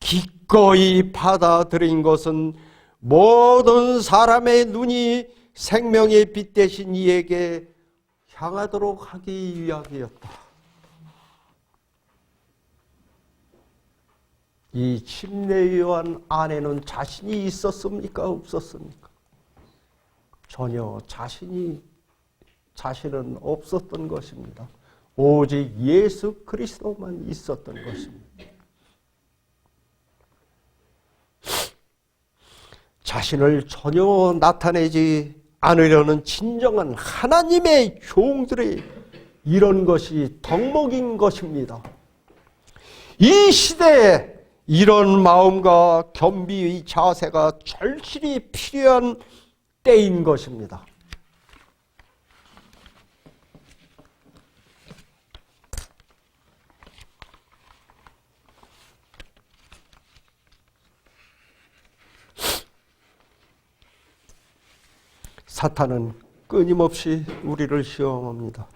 기꺼이 받아들인 것은 모든 사람의 눈이 생명의 빛 대신 이에게 향하도록 하기 위함이었다. 이 침례 요한 안에는 자신이 있었습니까? 없었습니까? 전혀 자신은 없었던 것입니다. 오직 예수 그리스도만 있었던 것입니다. 자신을 전혀 나타내지 않으려는 진정한 하나님의 종들의 이런 것이 덕목인 것입니다. 이 시대에 이런 마음과 겸비의 자세가 절실히 필요한 때인 것입니다. 사탄은 끊임없이 우리를 시험합니다.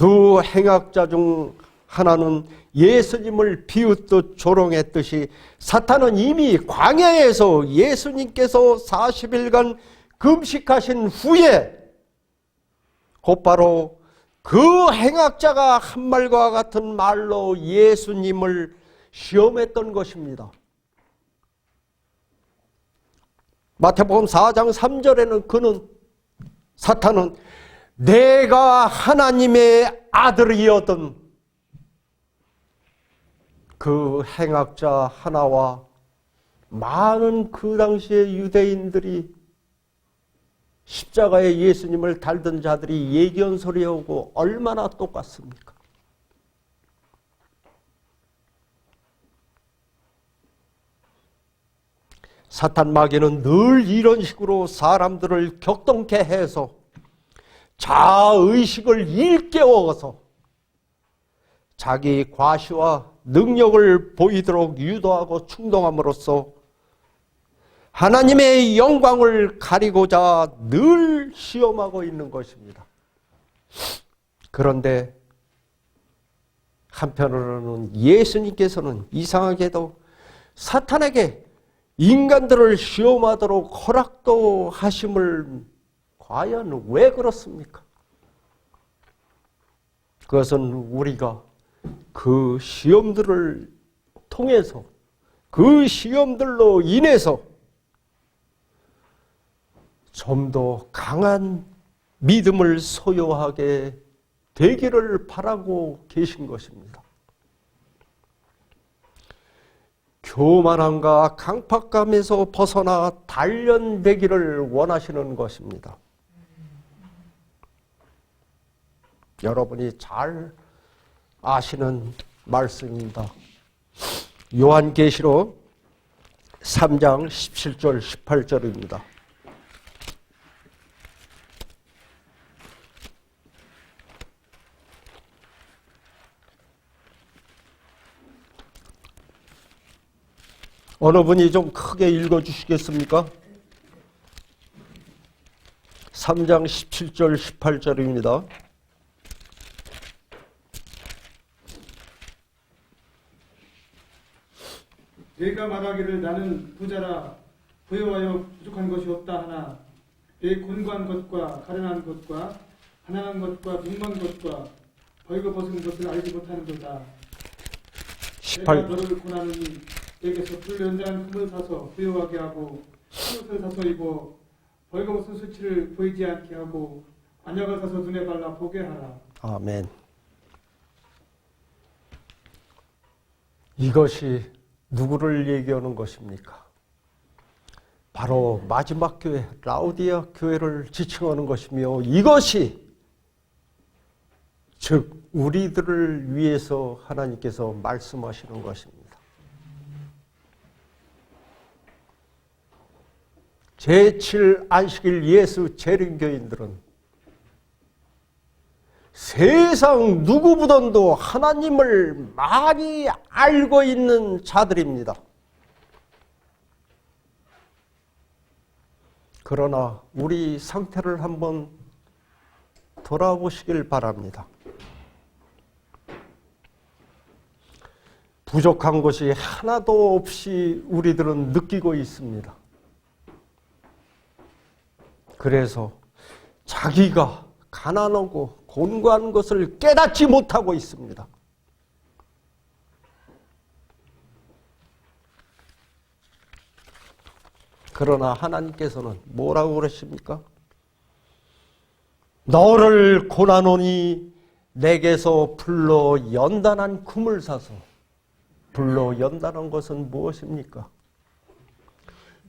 두 행악자 중 하나는 예수님을 비웃듯 조롱했듯이 사탄은 이미 광야에서 예수님께서 40일간 금식하신 후에 곧바로 그 행악자가 한 말과 같은 말로 예수님을 시험했던 것입니다. 마태복음 4장 3절에는 사탄은 내가 하나님의 아들이었던 그 행악자 하나와 많은 그 당시의 유대인들이 십자가에 예수님을 달던 자들이 예견소리하고 얼마나 똑같습니까? 사탄 마귀는 늘 이런 식으로 사람들을 격동케 해서 자의식을 일깨워서 자기 과시와 능력을 보이도록 유도하고 충동함으로써 하나님의 영광을 가리고자 늘 시험하고 있는 것입니다. 그런데 한편으로는 예수님께서는 이상하게도 사탄에게 인간들을 시험하도록 허락도 하심을 과연 왜 그렇습니까? 그것은 우리가 그 시험들을 통해서 그 시험들로 인해서 좀 더 강한 믿음을 소유하게 되기를 바라고 계신 것입니다. 교만함과 강팍감에서 벗어나 단련되기를 원하시는 것입니다. 여러분이 잘 아시는 말씀입니다. 요한계시록 3장 17절 18절입니다. 어느 분이 좀 크게 읽어주시겠습니까? 3장 17절 18절입니다. 내가 말하기를 나는 부자라 부여하여 부족한 것이 없다 하나 내 곤고한 것과 가련한 것과 가난한 것과 빈만 것과 벌거벗은 것을 알지 못하는도다. 18. 내가 너를 고나노니 내게서 풀 연장한 금을 사서 부여하게 하고 흰옷을 사서 입어 벌거벗은 수치를 보이지 않게 하고 안약을 사서 눈에 발라 보게 하라. 아멘. 이것이 누구를 얘기하는 것입니까? 바로 마지막 교회, 라우디아 교회를 지칭하는 것이며 이것이 즉 우리들을 위해서 하나님께서 말씀하시는 것입니다. 제7 안식일 예수 재림교인들은 세상 누구보다도 하나님을 많이 알고 있는 자들입니다. 그러나 우리 상태를 한번 돌아보시길 바랍니다. 부족한 것이 하나도 없이 우리들은 느끼고 있습니다. 그래서 자기가 가난하고 곤고한 것을 깨닫지 못하고 있습니다. 그러나 하나님께서는 뭐라고 그러십니까? 너를 고나노니 내게서 불로 연단한 금을 사서. 불로 연단한 것은 무엇입니까?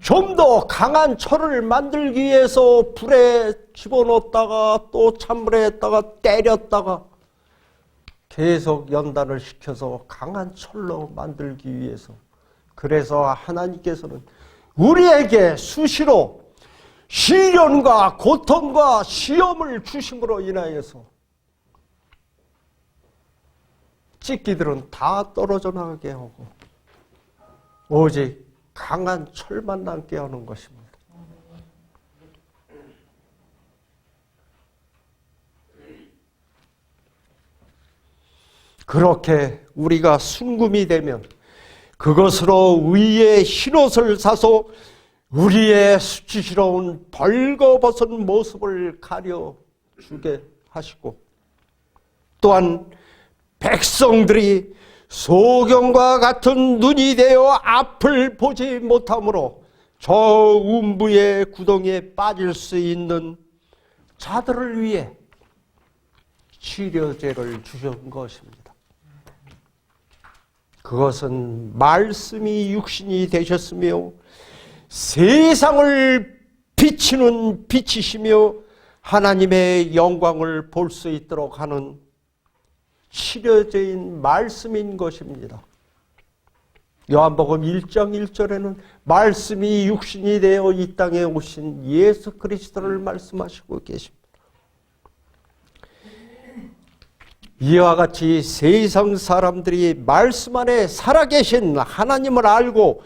좀 더 강한 철을 만들기 위해서 불에 집어넣었다가 또 찬물에 했다가 때렸다가 계속 연단을 시켜서 강한 철로 만들기 위해서. 그래서 하나님께서는 우리에게 수시로 시련과 고통과 시험을 주심으로 인하여서 찢기들은 다 떨어져 나가게 하고 오직 강한 철만 남게 하는 것입니다. 그렇게 우리가 순금이 되면 그것으로 의의 흰옷을 사서 우리의 수치스러운 벌거벗은 모습을 가려주게 하시고, 또한 백성들이 소경과 같은 눈이 되어 앞을 보지 못함으로 저 음부의 구덩이에 빠질 수 있는 자들을 위해 치료제를 주신 것입니다. 그것은 말씀이 육신이 되셨으며 세상을 비치는 빛이시며 하나님의 영광을 볼 수 있도록 하는 치료제인 말씀인 것입니다. 요한복음 1장 1절에는 말씀이 육신이 되어 이 땅에 오신 예수 그리스도를 말씀하시고 계십니다. 이와 같이 세상 사람들이 말씀 안에 살아계신 하나님을 알고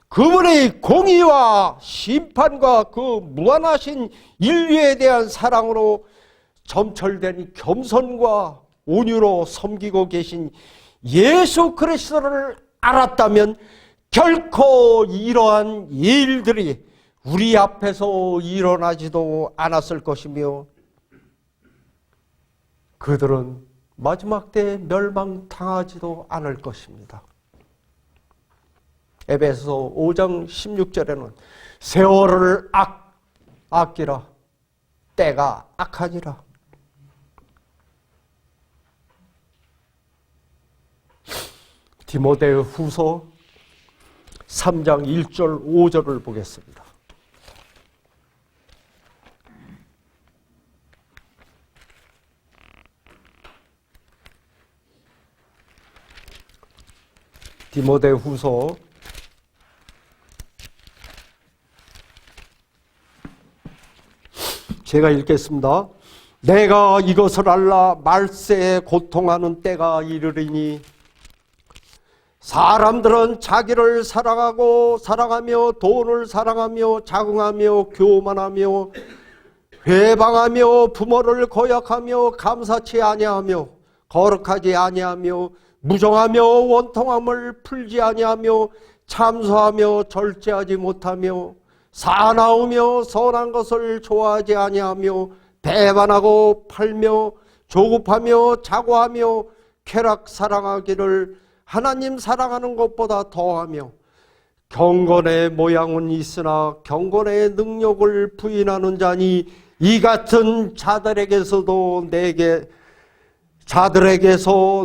그분의 공의와 심판과 그 무한하신 인류에 대한 사랑으로 점철된 겸손과 온유로 섬기고 계신 예수 그리스도를 알았다면 결코 이러한 일들이 우리 앞에서 일어나지도 않았을 것이며 그들은 마지막 때에 멸망당하지도 않을 것입니다. 에베소 5장 16절에는 세월을 아끼라 때가 악하니라. 디모데 후서 3장 1절 5절을 보겠습니다. 디모데 후서 '제가 읽겠습니다. 내가 이것을 알라 말세에 고통하는 때가 이르리니 사람들은 자기를 사랑하며 돈을 사랑하며 자긍하며 교만하며 회방하며 부모를 거역하며 감사치 아니하며 거룩하지 아니하며 무정하며 원통함을 풀지 아니하며 참소하며 절제하지 못하며 사나우며 선한 것을 좋아하지 아니하며 배반하고 팔며 조급하며 자고하며 쾌락 사랑하기를 하나님 사랑하는 것보다 더하며 경건의 모양은 있으나 경건의 능력을 부인하는 자니 이 같은 자들에게서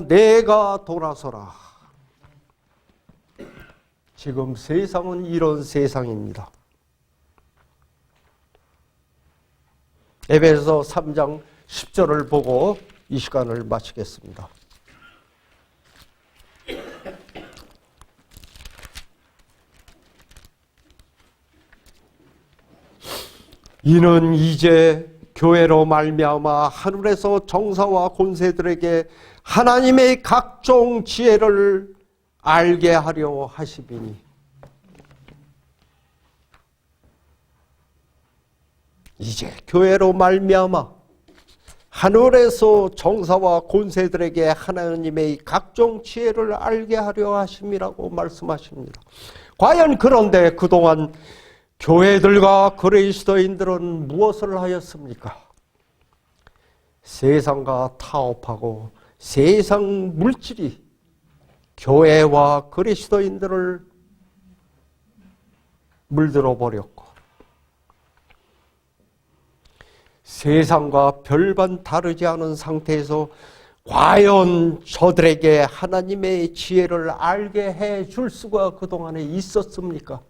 내가 돌아서라. 지금 세상은 이런 세상입니다. 에베소 3장 10절을 보고 이 시간을 마치겠습니다. 이는 이제 교회로 말미암아 하늘에서 정사와 권세들에게 하나님의 각종 지혜를 알게 하려 하심이니 이제 교회로 말미암아 하늘에서 정사와 권세들에게 하나님의 각종 지혜를 알게 하려 하심이라고 말씀하십니다. 과연 그런데 그동안 교회들과 그리스도인들은 무엇을 하였습니까? 세상과 타협하고 세상 물질이 교회와 그리스도인들을 물들어 버렸고 세상과 별반 다르지 않은 상태에서 과연 저들에게 하나님의 지혜를 알게 해 줄 수가 그동안에 있었습니까?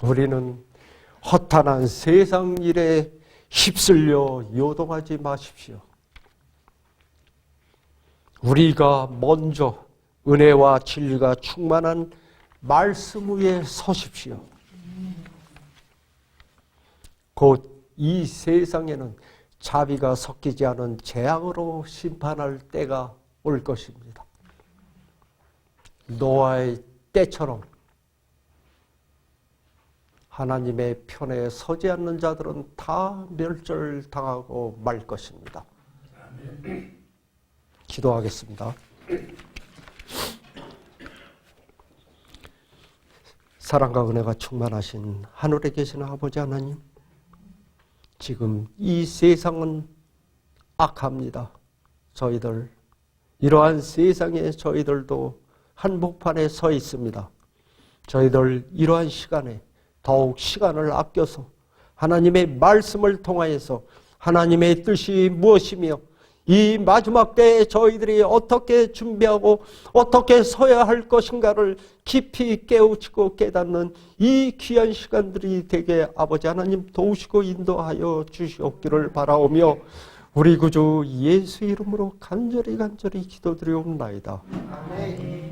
우리는 허탄한 세상 일에 휩쓸려 요동하지 마십시오. 우리가 먼저 은혜와 진리가 충만한 말씀 위에 서십시오. 곧 이 세상에는 자비가 섞이지 않은 재앙으로 심판할 때가 올 것입니다. 노아의 때처럼 하나님의 편에 서지 않는 자들은 다 멸절당하고 말 것입니다. 기도하겠습니다. 사랑과 은혜가 충만하신 하늘에 계신 아버지 하나님, 지금 이 세상은 악합니다. 저희들 이러한 세상에 저희들도 한복판에 서 있습니다. 저희들 이러한 시간에 더욱 시간을 아껴서 하나님의 말씀을 통하여서 하나님의 뜻이 무엇이며 이 마지막 때에 저희들이 어떻게 준비하고 어떻게 서야 할 것인가를 깊이 깨우치고 깨닫는 이 귀한 시간들이 되게 아버지 하나님 도우시고 인도하여 주시옵기를 바라오며 우리 구주 예수 이름으로 간절히 기도드리옵나이다. 아멘.